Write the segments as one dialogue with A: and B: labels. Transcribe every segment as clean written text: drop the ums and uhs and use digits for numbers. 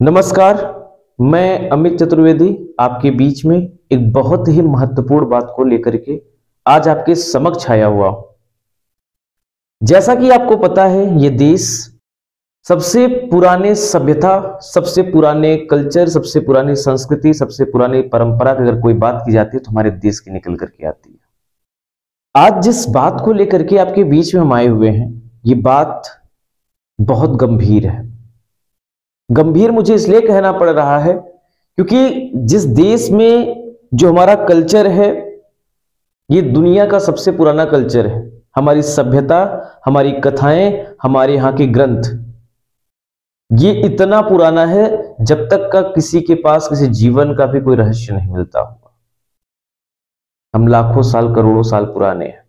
A: नमस्कार। मैं अमित चतुर्वेदी आपके बीच में एक बहुत ही महत्वपूर्ण बात को लेकर के आज आपके समक्ष आया हुआ हूं। जैसा कि आपको पता है, ये देश सबसे पुराने सभ्यता, सबसे पुराने कल्चर, सबसे पुरानी संस्कृति, सबसे पुरानी परंपरा की अगर कोई बात की जाती है तो हमारे देश की निकल करके आती है। आज जिस बात को लेकर के आपके बीच में हम आए हुए हैं, ये बात बहुत गंभीर है। गंभीर मुझे इसलिए कहना पड़ रहा है क्योंकि जिस देश में जो हमारा कल्चर है, ये दुनिया का सबसे पुराना कल्चर है। हमारी सभ्यता, हमारी कथाएं, हमारे यहाँ के ग्रंथ, ये इतना पुराना है जब तक का किसी के पास किसी जीवन का भी कोई रहस्य नहीं मिलता हुआ। हम लाखों साल, करोड़ों साल पुराने हैं,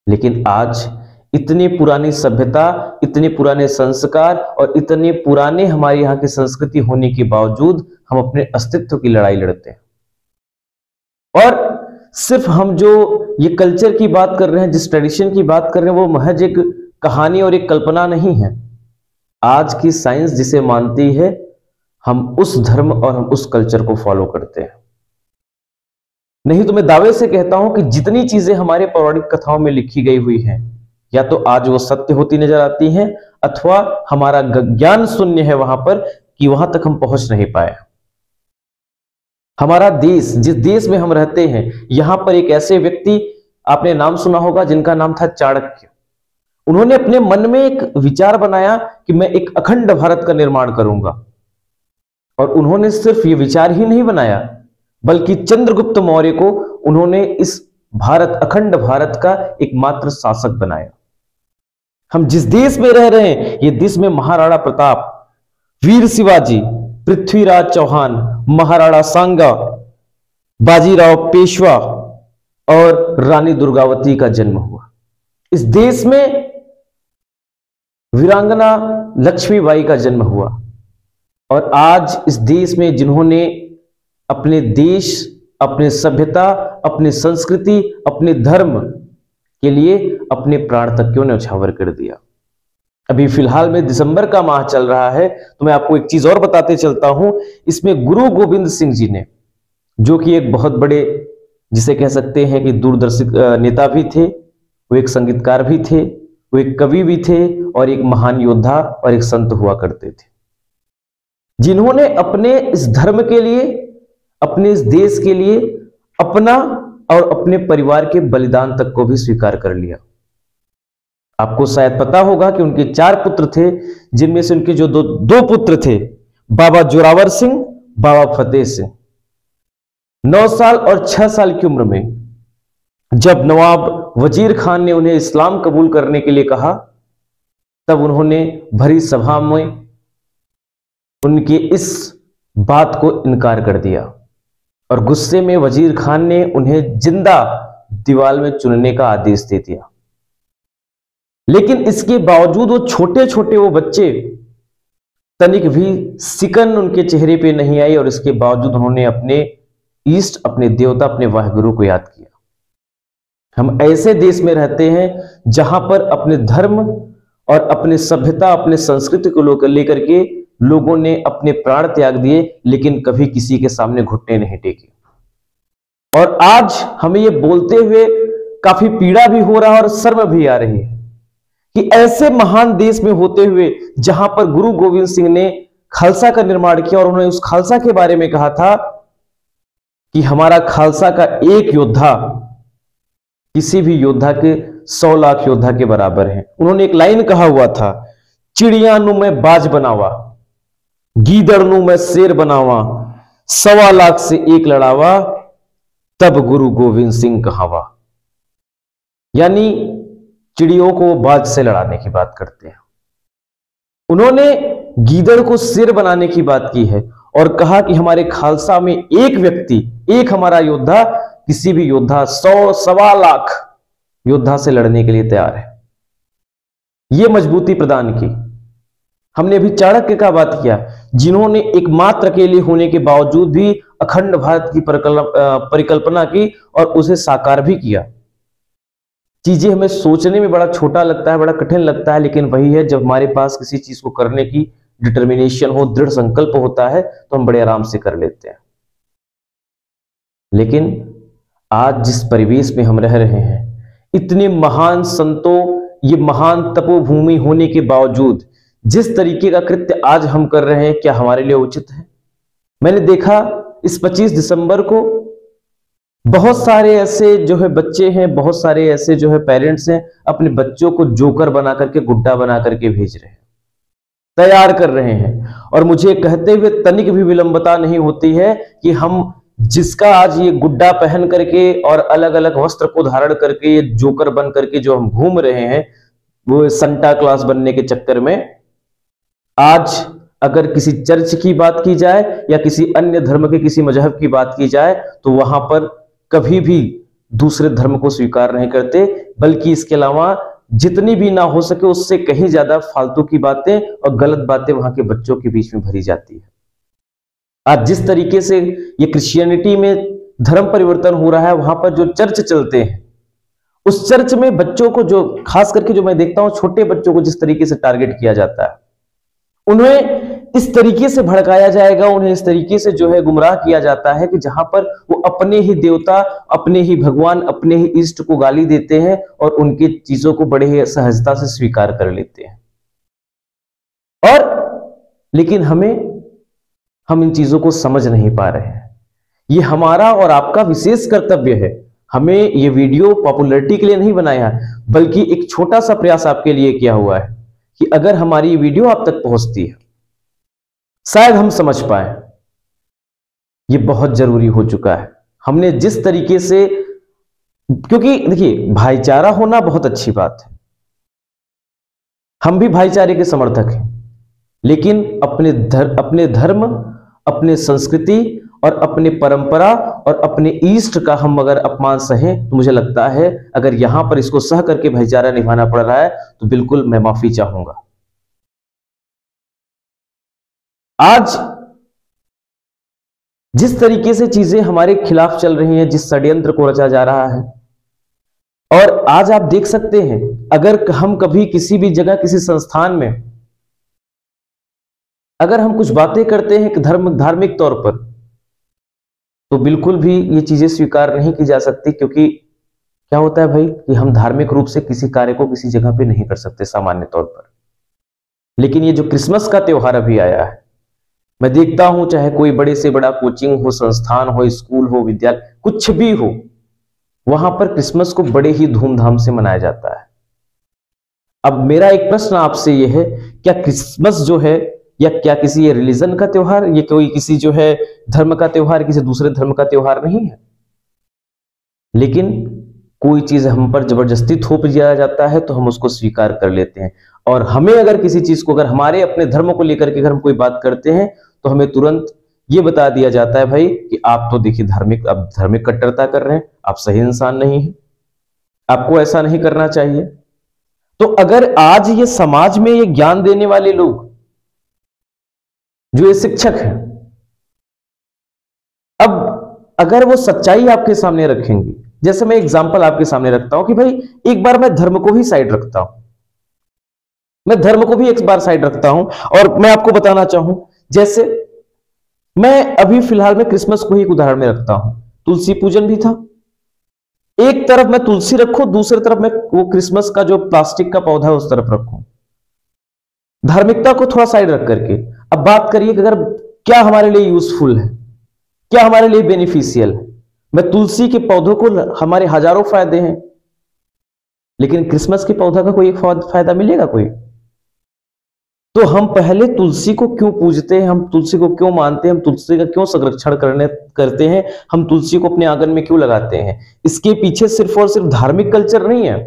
A: लेकिन आज इतनी पुरानी सभ्यता, इतने पुराने संस्कार और इतने पुराने हमारे यहाँ की संस्कृति होने के बावजूद हम अपने अस्तित्व की लड़ाई लड़ते हैं। और सिर्फ हम जो ये कल्चर की बात कर रहे हैं, जिस ट्रेडिशन की बात कर रहे हैं, वो महज एक कहानी और एक कल्पना नहीं है। आज की साइंस जिसे मानती है, हम उस धर्म और हम उस कल्चर को फॉलो करते हैं। नहीं तो मैं दावे से कहता हूं कि जितनी चीजें हमारे पौराणिक कथाओं में लिखी गई हुई हैं, या तो आज वो सत्य होती नजर आती हैं, अथवा हमारा ज्ञान शून्य है वहां पर कि वहां तक हम पहुंच नहीं पाए। हमारा देश, जिस देश में हम रहते हैं, यहां पर एक ऐसे व्यक्ति, आपने नाम सुना होगा, जिनका नाम था चाणक्य। उन्होंने अपने मन में एक विचार बनाया कि मैं एक अखंड भारत का निर्माण करूंगा। और उन्होंने सिर्फ ये विचार ही नहीं बनाया, बल्कि चंद्रगुप्त मौर्य को उन्होंने इस भारत, अखंड भारत का एकमात्र शासक बनाया। हम जिस देश में रह रहे हैं, ये देश में महाराणा प्रताप, वीर शिवाजी, पृथ्वीराज चौहान, महाराणा सांगा, बाजीराव पेशवा और रानी दुर्गावती का जन्म हुआ। इस देश में वीरांगना लक्ष्मीबाई का जन्म हुआ। और आज इस देश में जिन्होंने अपने देश, अपने सभ्यता, अपनी संस्कृति, अपने धर्म के लिए अपने प्राण तक क्यों न्यौछावर कर दिया। अभी फिलहाल में दिसंबर का माह चल रहा है, तो मैं आपको एक चीज और बताते चलता हूं। इसमें गुरु गोविंद सिंह जी ने, जो कि एक बहुत बड़े, जिसे कह सकते हैं कि दूरदर्शी नेता भी थे, वो एक संगीतकार भी थे, वो एक कवि भी थे और एक महान योद्धा और एक संत हुआ करते थे, जिन्होंने अपने इस धर्म के लिए, अपने इस देश के लिए अपना और अपने परिवार के बलिदान तक को भी स्वीकार कर लिया। आपको शायद पता होगा कि उनके 4 पुत्र थे, जिनमें से उनके जो दो पुत्र थे, बाबा जोरावर सिंह, बाबा फतेह सिंह। 9 साल और 6 साल की उम्र में जब नवाब वजीर खान ने उन्हें इस्लाम कबूल करने के लिए कहा, तब उन्होंने भरी सभा में उनके इस बात को इनकार कर दिया। और गुस्से में वजीर खान ने उन्हें जिंदा दीवार में चुनने का आदेश दे दिया। लेकिन इसके बावजूद वो छोटे छोटे वो बच्चे, तनिक भी सिकन उनके चेहरे पे नहीं आई, और इसके बावजूद उन्होंने अपने ईष्ट, अपने देवता, अपने वाहिगुरु को याद किया। हम ऐसे देश में रहते हैं जहां पर अपने धर्म और अपने सभ्यता, अपने संस्कृति को लेकर के लोगों ने अपने प्राण त्याग दिए, लेकिन कभी किसी के सामने घुटने नहीं टेके। और आज हमें ये बोलते हुए काफी पीड़ा भी हो रहा है और शर्म भी आ रही है कि ऐसे महान देश में होते हुए, जहां पर गुरु गोविंद सिंह ने खालसा का निर्माण किया, और उन्होंने उस खालसा के बारे में कहा था कि हमारा खालसा का एक योद्धा किसी भी योद्धा के 100 लाख योद्धा के बराबर है। उन्होंने एक लाइन कहा हुआ था, चिड़िया नु मैं बाज बनावा, गीदड़ नु मैं शेर बनावा, 1.25 लाख से एक लड़ावा, तब गुरु गोविंद सिंह कहावा। यानी चिड़ियों को बाज से लड़ाने की बात करते हैं। उन्होंने गीदड़ को शेर बनाने की बात की है और कहा कि हमारे खालसा में एक व्यक्ति, एक हमारा योद्धा किसी भी योद्धा 100-1.25 लाख योद्धा से लड़ने के लिए तैयार है। यह मजबूती प्रदान की। हमने अभी चाणक्य का बात किया, जिन्होंने एकमात्र अकेले होने के बावजूद भी अखंड भारत की परिकल्पना की और उसे साकार भी किया। चीजें हमें सोचने में बड़ा छोटा लगता है, बड़ा कठिन लगता है, लेकिन वही है जब हमारे पास किसी चीज को करने की डिटर्मिनेशन हो, दृढ़ संकल्प होता है तो हम बड़े आराम से कर लेते हैं। लेकिन आज जिस परिवेश में हम रह रहे हैं, इतने महान संतों, ये महान तपोभूमि होने के बावजूद जिस तरीके का कृत्य आज हम कर रहे हैं, क्या हमारे लिए उचित है? मैंने देखा इस 25 दिसंबर को बहुत सारे ऐसे जो है बच्चे हैं, बहुत सारे ऐसे जो है पेरेंट्स हैं, अपने बच्चों को जोकर बना करके, गुड्डा बना करके भेज रहे हैं, तैयार कर रहे हैं। और मुझे कहते हुए तनिक भी विलंबता नहीं होती है कि हम जिसका आज ये गुड्डा पहन करके और अलग अलग वस्त्र को धारण करके ये जोकर बन करके जो हम घूम रहे हैं, वो संता क्लॉज बनने के चक्कर में, आज अगर किसी चर्च की बात की जाए या किसी अन्य धर्म के किसी मजहब की बात की जाए तो वहां पर कभी भी दूसरे धर्म को स्वीकार नहीं करते, बल्कि इसके अलावा जितनी भी ना हो सके उससे कहीं ज्यादा फालतू की बातें और गलत बातें वहां के बच्चों के बीच में भरी जाती है। आज जिस तरीके से ये क्रिश्चियनिटी में धर्म परिवर्तन हो रहा है, वहां पर जो चर्च चलते हैं, उस चर्च में बच्चों को, जो खास करके जो मैं देखता हूं, छोटे बच्चों को जिस तरीके से टारगेट किया जाता है, उन्हें इस तरीके से भड़काया जाएगा, उन्हें इस तरीके से जो है गुमराह किया जाता है कि जहां पर वो अपने ही देवता, अपने ही भगवान, अपने ही इष्ट को गाली देते हैं और उनकी चीजों को बड़े ही सहजता से स्वीकार कर लेते हैं। और लेकिन हम इन चीजों को समझ नहीं पा रहे हैं। ये हमारा और आपका विशेष कर्तव्य है। हमें ये वीडियो पॉपुलैरिटी के लिए नहीं बनाया है, बल्कि एक छोटा सा प्रयास आपके लिए किया हुआ है कि अगर हमारी ये वीडियो आप तक पहुंचती है, शायद हम समझ पाए। ये बहुत जरूरी हो चुका है। हमने जिस तरीके से, क्योंकि देखिए भाईचारा होना बहुत अच्छी बात है, हम भी भाईचारे के समर्थक हैं, लेकिन अपने धर्म, अपने संस्कृति और अपने परंपरा और अपने ईष्ट का हम अगर अपमान सहें तो मुझे लगता है अगर यहां पर इसको सह करके भाईचारा निभाना पड़ रहा है तो बिल्कुल मैं माफी चाहूंगा। आज जिस तरीके से चीजें हमारे खिलाफ चल रही हैं, जिस षड्यंत्र को रचा जा रहा है, और आज आप देख सकते हैं अगर हम कभी किसी भी जगह किसी संस्थान में अगर हम कुछ बातें करते हैं कि धार्मिक तौर पर, तो बिल्कुल भी ये चीजें स्वीकार नहीं की जा सकती, क्योंकि क्या होता है भाई कि हम धार्मिक रूप से किसी कार्य को किसी जगह पे नहीं कर सकते सामान्य तौर पर। लेकिन ये जो क्रिसमस का त्योहार अभी आया है, मैं देखता हूं चाहे कोई बड़े से बड़ा कोचिंग हो, संस्थान हो, स्कूल हो, विद्यालय, कुछ भी हो, वहां पर क्रिसमस को बड़े ही धूमधाम से मनाया जाता है। अब मेरा एक प्रश्न आपसे यह है, क्या क्रिसमस जो है या क्या किसी ये रिलीजन का त्योहार, ये कोई किसी जो है धर्म का त्योहार, किसी दूसरे धर्म का त्योहार नहीं है? लेकिन कोई चीज हम पर जबरदस्ती थोप दिया जाता है तो हम उसको स्वीकार कर लेते हैं। और हमें अगर किसी चीज को, अगर हमारे अपने धर्म को लेकर के अगर हम कोई बात करते हैं तो हमें तुरंत ये बता दिया जाता है भाई कि आप तो देखिए धार्मिक कट्टरता कर रहे हैं, आप सही इंसान नहीं हैं, आपको ऐसा नहीं करना चाहिए। तो अगर आज ये समाज में ये ज्ञान देने वाले लोग, जो ये शिक्षक हैं, अब अगर वो सच्चाई आपके सामने रखेंगे, जैसे मैं एग्जांपल आपके सामने रखता हूं कि भाई एक बार मैं धर्म को ही साइड रखता हूं, मैं धर्म को भी एक बार साइड रखता हूं और मैं आपको बताना चाहूं, जैसे मैं अभी फिलहाल में क्रिसमस को ही एक उदाहरण में रखता हूं, तुलसी पूजन भी था, एक तरफ मैं तुलसी रखूं, दूसरी तरफ मैं वो क्रिसमस का जो प्लास्टिक का पौधा है उस तरफ रखूं, धार्मिकता को थोड़ा साइड रख करके। अब बात करिए कि अगर क्या हमारे लिए यूजफुल है, क्या हमारे लिए बेनिफिशियल है। मैं तुलसी के पौधों को, हमारे हजारों फायदे हैं, लेकिन क्रिसमस के पौधा का कोई एक फायदा मिलेगा कोई? तो हम पहले तुलसी को क्यों पूजते हैं, हम तुलसी को क्यों मानते हैं, हम तुलसी का क्यों संरक्षण करते हैं, हम तुलसी को अपने आंगन में क्यों लगाते हैं? इसके पीछे सिर्फ और सिर्फ धार्मिक कल्चर नहीं है,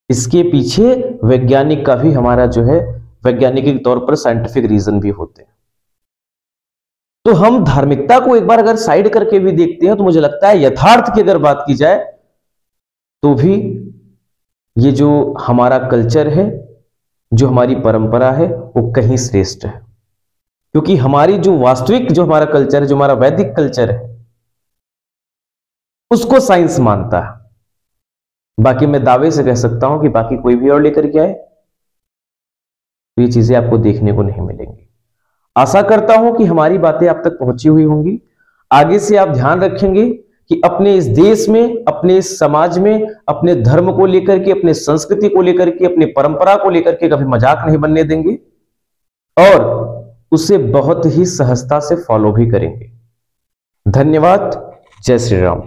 A: इसके पीछे वैज्ञानिक का भी, हमारा जो है वैज्ञानिक के तौर पर साइंटिफिक रीजन भी होते हैं। तो हम धार्मिकता को एक बार अगर साइड करके भी देखते हैं तो मुझे लगता है यथार्थ की अगर बात की जाए तो भी ये जो हमारा कल्चर है, जो हमारी परंपरा है, वो कहीं श्रेष्ठ है। क्योंकि हमारी जो वास्तविक, जो हमारा कल्चर है, जो हमारा वैदिक कल्चर है, उसको साइंस मानता है। बाकी मैं दावे से कह सकता हूं कि बाकी कोई भी और लेकर के आए, तो ये चीजें आपको देखने को नहीं मिलेंगी। आशा करता हूं कि हमारी बातें आप तक पहुंची हुई होंगी। आगे से आप ध्यान रखेंगे कि अपने इस देश में, अपने इस समाज में, अपने धर्म को लेकर के, अपने संस्कृति को लेकर के, अपनी परंपरा को लेकर के कभी मजाक नहीं बनने देंगे और उसे बहुत ही सहजता से फॉलो भी करेंगे। धन्यवाद। जय श्री राम।